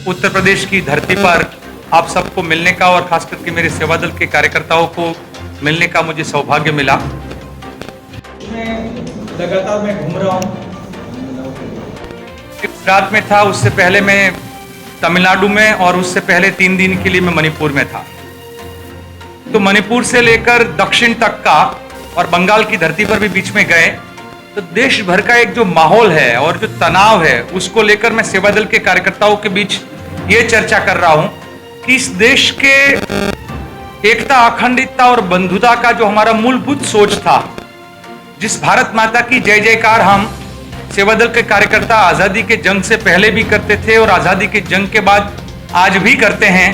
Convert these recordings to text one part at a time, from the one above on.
उत्तर प्रदेश की धरती पर आप सबको मिलने का और खास करके मेरे सेवा दल के कार्यकर्ताओं को मिलने का मुझे सौभाग्य मिला। लगातार मैं घूम रहा हूँ। गुजरात में था, उससे पहले मैं तमिलनाडु में, और उससे पहले 3 दिन के लिए मैं मणिपुर में था। तो मणिपुर से लेकर दक्षिण तक का और बंगाल की धरती पर भी बीच में गए, तो देश भर का एक जो माहौल है और जो तनाव है उसको लेकर मैं सेवा दल के कार्यकर्ताओं के बीच ये चर्चा कर रहा हूं कि इस देश के एकता, अखंडता और बंधुता का जो हमारा मूलभूत सोच था, जिस भारत माता की जय जयकार हम सेवा दल के कार्यकर्ता आजादी के जंग से पहले भी करते थे और आजादी के जंग के बाद आज भी करते हैं,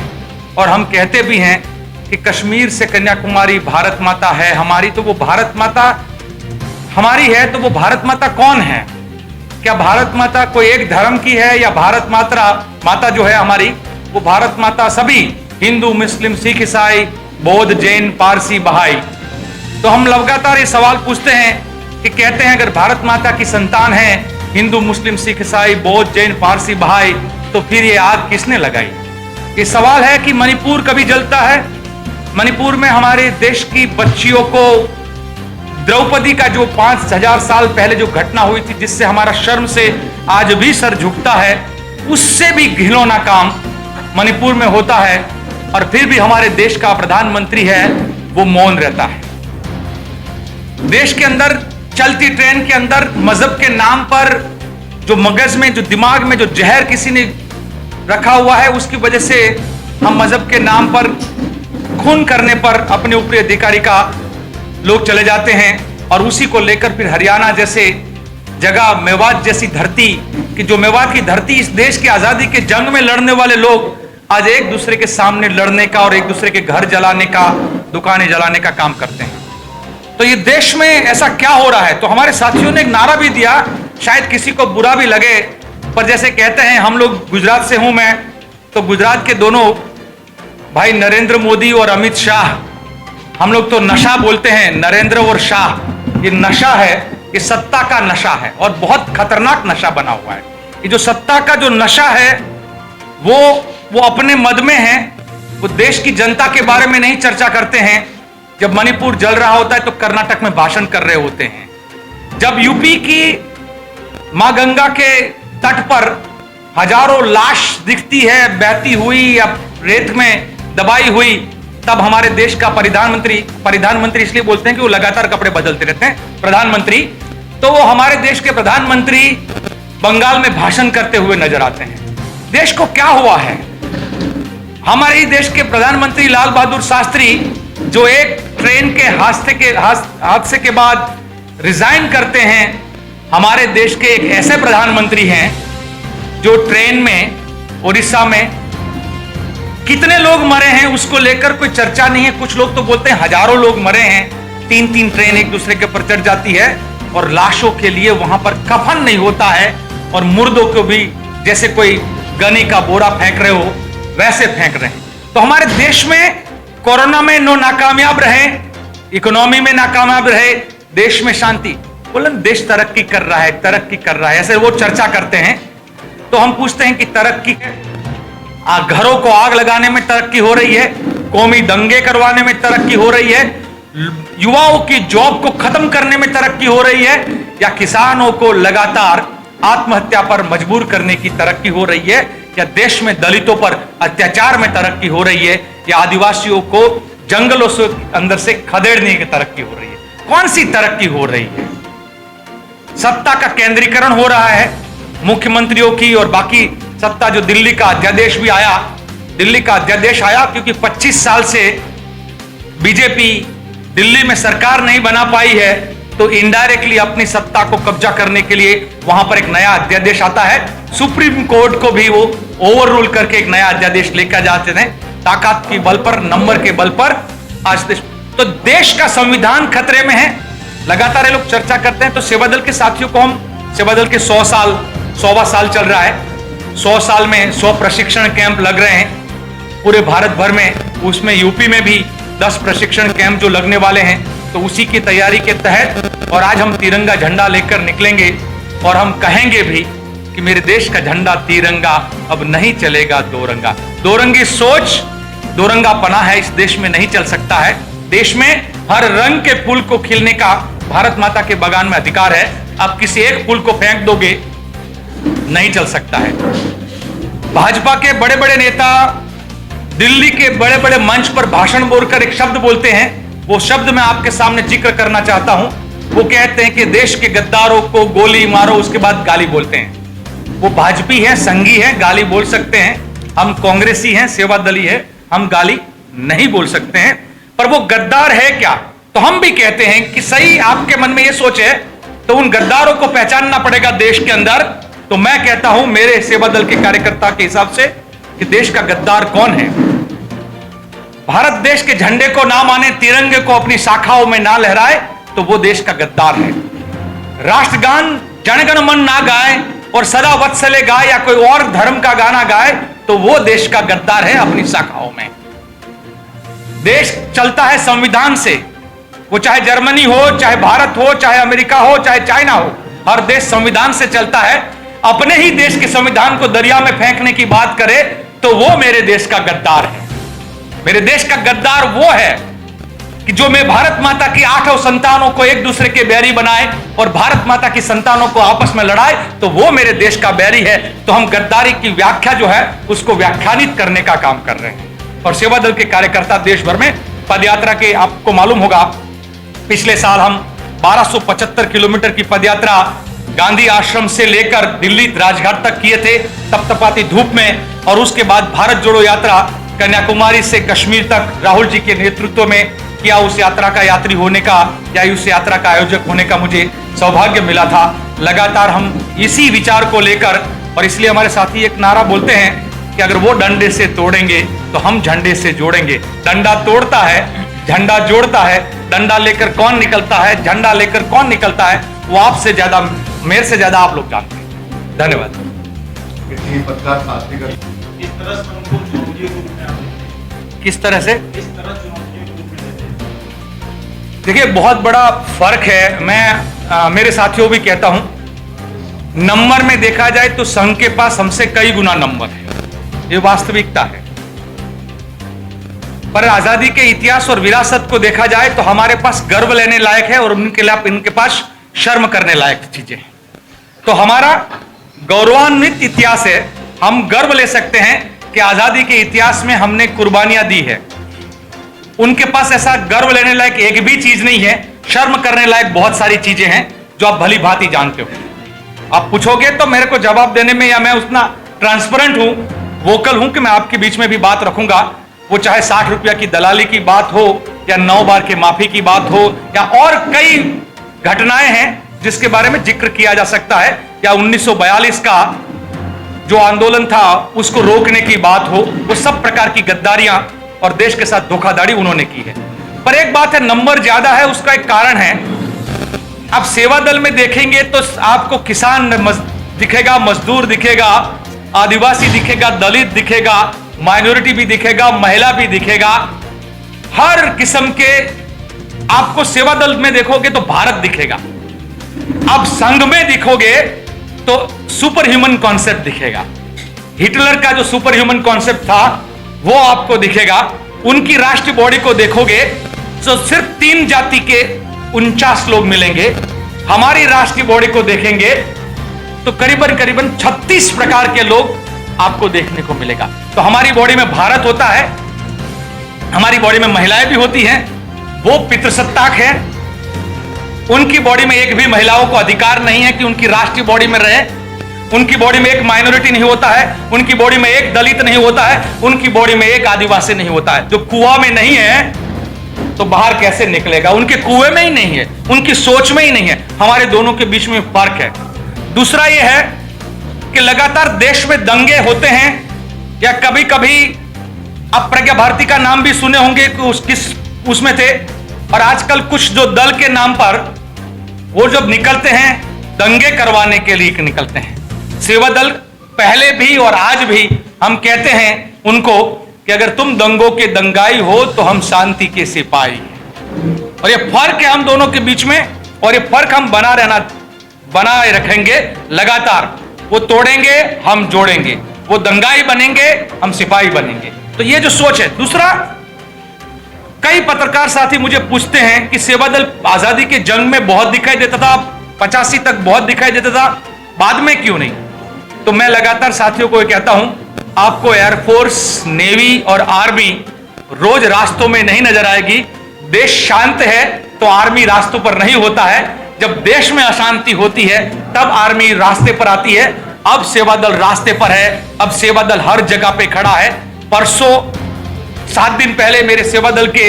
और हम कहते भी हैं कि कश्मीर से कन्याकुमारी भारत माता है हमारी, तो वो भारत माता हमारी है, तो वो भारत माता कौन है? क्या भारत माता कोई एक धर्म की है, या भारत माता जो है हमारी, वो भारत माता सभी हिंदू, मुस्लिम, सिख, ईसाई, बौद्ध, जैन, पारसी, बहाई? तो हम लगातार ये सवाल पूछते हैं कि कहते हैं अगर भारत माता की संतान है हिंदू, मुस्लिम, सिख, ईसाई, बौद्ध, जैन, पारसी, बहाई, तो फिर ये आग किसने लगाई? ये सवाल है कि मणिपुर कभी जलता है? मणिपुर में हमारे देश की बच्चियों को द्रौपदी का जो 5000 साल पहले जो घटना हुई थी, जिससे हमारा शर्म से आज भी सर झुकता है, उससे भी घिनौना काम मणिपुर में होता है, और फिर भी हमारे देश का प्रधानमंत्री है वो मौन रहता है। देश के अंदर चलती ट्रेन के अंदर मजहब के नाम पर जो मगज में, जो दिमाग में जो जहर किसी ने रखा हुआ है, उसकी वजह से हम मजहब के नाम पर खून करने पर अपने ऊपरी अधिकारी का लोग चले जाते हैं, और उसी को लेकर फिर हरियाणा जैसे जगह, मेवात जैसी धरती, कि जो मेवात की धरती इस देश की आजादी के जंग में लड़ने वाले लोग आज एक दूसरे के सामने लड़ने का और एक दूसरे के घर जलाने का, दुकानें जलाने का काम करते हैं। तो ये देश में ऐसा क्या हो रहा है? तो हमारे साथियों ने एक नारा भी दिया, शायद किसी को बुरा भी लगे, पर जैसे कहते हैं, हम लोग गुजरात से हूं मैं, तो गुजरात के दोनों भाई नरेंद्र मोदी और अमित शाह, हम लोग तो नशा बोलते हैं, नरेंद्र और शाह, ये नशा है, ये सत्ता का नशा है, और बहुत खतरनाक नशा बना हुआ है। ये जो सत्ता का जो नशा है वो अपने मद में है, वो देश की जनता के बारे में नहीं चर्चा करते हैं। जब मणिपुर जल रहा होता है तो कर्नाटक में भाषण कर रहे होते हैं। जब यूपी की मां गंगा के तट पर हजारों लाश दिखती है बहती हुई या रेत में दबाई हुई, तब हमारे देश का प्रधानमंत्री इसलिए बोलते हैं कि वो लगातार कपड़े बदलते रहते हैं, प्रधानमंत्री, तो वो हमारे देश के प्रधानमंत्री बंगाल में भाषण करते हुए नजर आते हैं। देश को क्या हुआ है? हमारे ही देश के प्रधानमंत्री लाल बहादुर शास्त्री, जो एक ट्रेन के हादसे के बाद रिजाइन करते हैं, हमारे देश के एक ऐसे प्रधानमंत्री हैं जो ट्रेन में उड़ीसा में कितने लोग मरे हैं उसको लेकर कोई चर्चा नहीं है। कुछ लोग तो बोलते हैं हजारों लोग मरे हैं, 3-3 ट्रेन एक दूसरे के ऊपर चढ़ जाती है, और लाशों के लिए वहां पर कफन नहीं होता है, और मुर्दों को भी जैसे कोई गनी का बोरा फेंक रहे हो वैसे फेंक रहे हैं। तो हमारे देश में कोरोना में नाकामयाब रहे, इकोनॉमी में नाकामयाब रहे, देश में शांति, बोलन देश तरक्की कर रहा है, ऐसे वो चर्चा करते हैं। तो हम पूछते हैं कि तरक्की, घरों को आग लगाने में तरक्की हो रही है, कौमी दंगे करवाने में तरक्की हो रही है, युवाओं की जॉब को खत्म करने में तरक्की हो रही है, या किसानों को लगातार आत्महत्या पर मजबूर करने की तरक्की हो रही है, या देश में दलितों पर अत्याचार में तरक्की हो रही है, या आदिवासियों को जंगलों से अंदर से खदेड़ने की तरक्की हो रही है? कौन सी तरक्की हो रही है? सत्ता का केंद्रीकरण हो रहा है मुख्यमंत्रियों की, और बाकी सत्ता जो दिल्ली का अध्यादेश भी आया, दिल्ली का अध्यादेश आया क्योंकि 25 साल से बीजेपी दिल्ली में सरकार नहीं बना पाई है, तो इनडायरेक्टली अपनी सत्ता को कब्जा करने के लिए वहां पर एक नया अध्यादेश आता है। सुप्रीम कोर्ट को भी वो ओवर रूल करके एक नया अध्यादेश लेकर जाते हैं, ताकत के बल पर, नंबर के बल पर। आज तो देश का संविधान खतरे में है, लगातार ये लोग चर्चा करते हैं। तो सेवा दल के साथियों को हम, सेवा दल के 100वां साल चल रहा है, 100 साल में 100 प्रशिक्षण कैंप लग रहे हैं पूरे भारत भर में, उसमें यूपी में भी 10 प्रशिक्षण कैंप जो लगने वाले हैं, तो उसी की तैयारी के तहत, और आज हम तिरंगा झंडा लेकर निकलेंगे और हम कहेंगे भी कि मेरे देश का झंडा तिरंगा अब नहीं चलेगा दो रंगा। दो रंगी सोच, दो रंगापना है, इस देश में नहीं चल सकता है। देश में हर रंग के फूल को खिलने का भारत माता के बगान में अधिकार है। आप किसी एक फूल को फेंक दोगे, नहीं चल सकता है। भाजपा के बड़े बड़े नेता दिल्ली के बड़े बड़े मंच पर भाषण बोलकर एक शब्द बोलते हैं, वो शब्द मैं आपके सामने जिक्र करना चाहता हूं। वो कहते हैं कि देश के गद्दारों को गोली मारो, उसके बाद गाली बोलते हैं। वो भाजपी है, संघी है, गाली बोल सकते हैं। हम कांग्रेसी हैं, सेवादली है, हम गाली नहीं बोल सकते हैं। पर वो गद्दार है क्या? तो हम भी कहते हैं कि सही आपके मन में ये सोच है तो उन गद्दारों को पहचानना पड़ेगा देश के अंदर। तो मैं कहता हूं मेरे सेवादल के कार्यकर्ता के हिसाब से कि देश का गद्दार कौन है। भारत देश के झंडे को ना माने, तिरंगे को अपनी शाखाओं में ना लहराए तो वो देश का गद्दार है। राष्ट्रगान जनगण मन ना गाए और सदा वत्सले गाए या कोई और धर्म का गाना गाए तो वो देश का गद्दार है अपनी शाखाओं में। देश चलता है संविधान से, वो चाहे जर्मनी हो, चाहे भारत हो, चाहे अमेरिका हो, चाहे चाइना हो, हर देश संविधान से चलता है। अपने ही देश के संविधान को दरिया में फेंकने की बात करे तो वो मेरे देश का गद्दार है। मेरे देश का गद्दार वो है कि जो मैं भारत माता की 8 संतानों को एक दूसरे के बैरी बनाए और भारत माता की संतानों को आपस में लड़ाए तो वो मेरे देश का बैरी है। तो हम गद्दारी की व्याख्या जो है उसको व्याख्यानित करने का काम कर रहे हैं। और सेवा दल के कार्यकर्ता देश भर में पदयात्रा के, आपको मालूम होगा पिछले साल हम 1275 किलोमीटर की पदयात्रा गांधी आश्रम से लेकर दिल्ली राजघाट तक किए थे, तपतपाती धूप में। और उसके बाद भारत जोड़ो यात्रा कन्याकुमारी से कश्मीर तक राहुल जी के नेतृत्व में किया। उस यात्रा का यात्री होने का या उस यात्रा का आयोजक होने का मुझे सौभाग्य मिला था। लगातार हम इसी विचार को लेकर, और इसलिए हमारे साथी एक नारा बोलते हैं कि अगर वो डंडे से तोड़ेंगे तो हम झंडे से जोड़ेंगे। डंडा तोड़ता है, झंडा जोड़ता है। डंडा लेकर कौन निकलता है, झंडा लेकर कौन निकलता है, वो आपसे ज्यादा, मेरे से ज्यादा आप लोग जानते हैं। धन्यवाद। किस तरह से? देखिए, बहुत बड़ा फर्क है। मैं मेरे साथियों भी कहता हूं, नंबर में देखा जाए तो संघ के पास हमसे कई गुना नंबर है, ये वास्तविकता है। पर आजादी के इतिहास और विरासत को देखा जाए तो हमारे पास गर्व लेने लायक है और इनके पास शर्म करने लायक चीजें हैं। तो हमारा गौरवान्वित इतिहास है। हम गर्व ले सकते हैं कि आजादी के इतिहास में हमने कुर्बानियां दी है। उनके पास ऐसा गर्व लेने लायक एक भी चीज नहीं है। शर्म करने लायक बहुत सारी चीजें हैं जो आप भली भांति जानते हो। आप पूछोगे तो मेरे को जवाब देने में, या मैं उतना ट्रांसपेरेंट हूं, वोकल हूं कि मैं आपके बीच में भी बात रखूंगा। वो चाहे 60 रुपया की दलाली की बात हो या 9 बार के माफी की बात हो या और कई घटनाएं हैं जिसके बारे में जिक्र किया जा सकता है, या 1942 का जो आंदोलन था उसको रोकने की बात हो, वो सब प्रकार की गद्दारियां और देश के साथ धोखाधड़ी उन्होंने की है। पर एक बात है, नंबर ज्यादा है, उसका एक कारण है। आप सेवा दल में देखेंगे तो आपको किसान दिखेगा, मजदूर दिखेगा, आदिवासी दिखेगा, दलित दिखेगा, माइनॉरिटी भी दिखेगा, महिला भी दिखेगा। हर किस्म के आपको सेवा दल में देखोगे तो भारत दिखेगा। अब संघ में दिखोगे तो सुपर ह्यूमन कॉन्सेप्ट दिखेगा। हिटलर का जो सुपर ह्यूमन कॉन्सेप्ट था वो आपको दिखेगा। उनकी राष्ट्रीय बॉडी को देखोगे तो सिर्फ 3 जाति के 49 लोग मिलेंगे। हमारी राष्ट्रीय बॉडी को देखेंगे तो करीबन 36 प्रकार के लोग आपको देखने को मिलेगा। तो हमारी बॉडी में भारत होता है, हमारी बॉडी में महिलाएं भी होती हैं, वो पितृसत्ताक है। उनकी बॉडी में एक भी महिलाओं को अधिकार नहीं है कि उनकी राष्ट्रीय बॉडी में रहे। उनकी बॉडी में एक माइनॉरिटी नहीं होता है, उनकी बॉडी में एक दलित नहीं होता है, उनकी बॉडी में एक आदिवासी नहीं होता है। जो कुआं में नहीं है तो बाहर कैसे निकलेगा? उनके कुएं में ही नहीं है, उनकी सोच में ही नहीं है। हमारे दोनों के बीच में फर्क है। दूसरा यह है कि लगातार देश में दंगे होते हैं, या कभी कभी आप प्रज्ञा भारती का नाम भी सुने होंगे कि उसमें थे। और आजकल कुछ जो दल के नाम पर वो जब निकलते हैं दंगे करवाने के लिए निकलते हैं। सेवा दल पहले भी और आज भी हम कहते हैं उनको कि अगर तुम दंगों के दंगाई हो तो हम शांति के सिपाही हैं। और ये फर्क है हम दोनों के बीच में, और ये फर्क हम बनाए रखेंगे लगातार। वो तोड़ेंगे हम जोड़ेंगे, वो दंगाई बनेंगे हम सिपाही बनेंगे। तो ये जो सोच है। दूसरा, कई पत्रकार साथी मुझे पूछते हैं कि सेवा दल आजादी के जंग में बहुत दिखाई देता था, 85 तक बहुत दिखाई देता था, बाद में क्यों नहीं? तो मैं लगातार साथियों को कहता हूं, आपको एयरफोर्स, नेवी और आर्मी रोज रास्तों में नहीं नजर आएगी। देश शांत है तो आर्मी रास्तों पर नहीं होता है, जब देश में अशांति होती है तब आर्मी रास्ते पर आती है। अब सेवा दल रास्ते पर है, अब सेवा दल हर जगह पे खड़ा है। परसों 7 दिन पहले मेरे सेवा दल के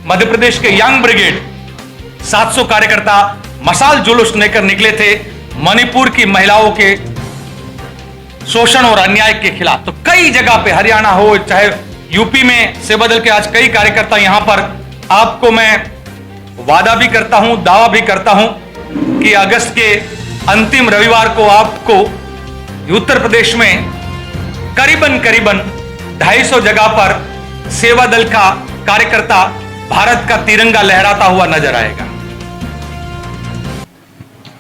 मध्य प्रदेश के यंग ब्रिगेड 700 कार्यकर्ता मशाल जुलूस लेकर निकले थे मणिपुर की महिलाओं के शोषण और अन्याय के खिलाफ। तो कई जगह पे, हरियाणा हो चाहे यूपी में, सेवा दल के आज कई कार्यकर्ता यहां पर। आपको मैं वादा भी करता हूं, दावा भी करता हूं कि अगस्त के अंतिम रविवार को आपको उत्तर प्रदेश में करीबन 250 जगह पर सेवा दल का कार्यकर्ता भारत का तिरंगा लहराता हुआ नजर आएगा।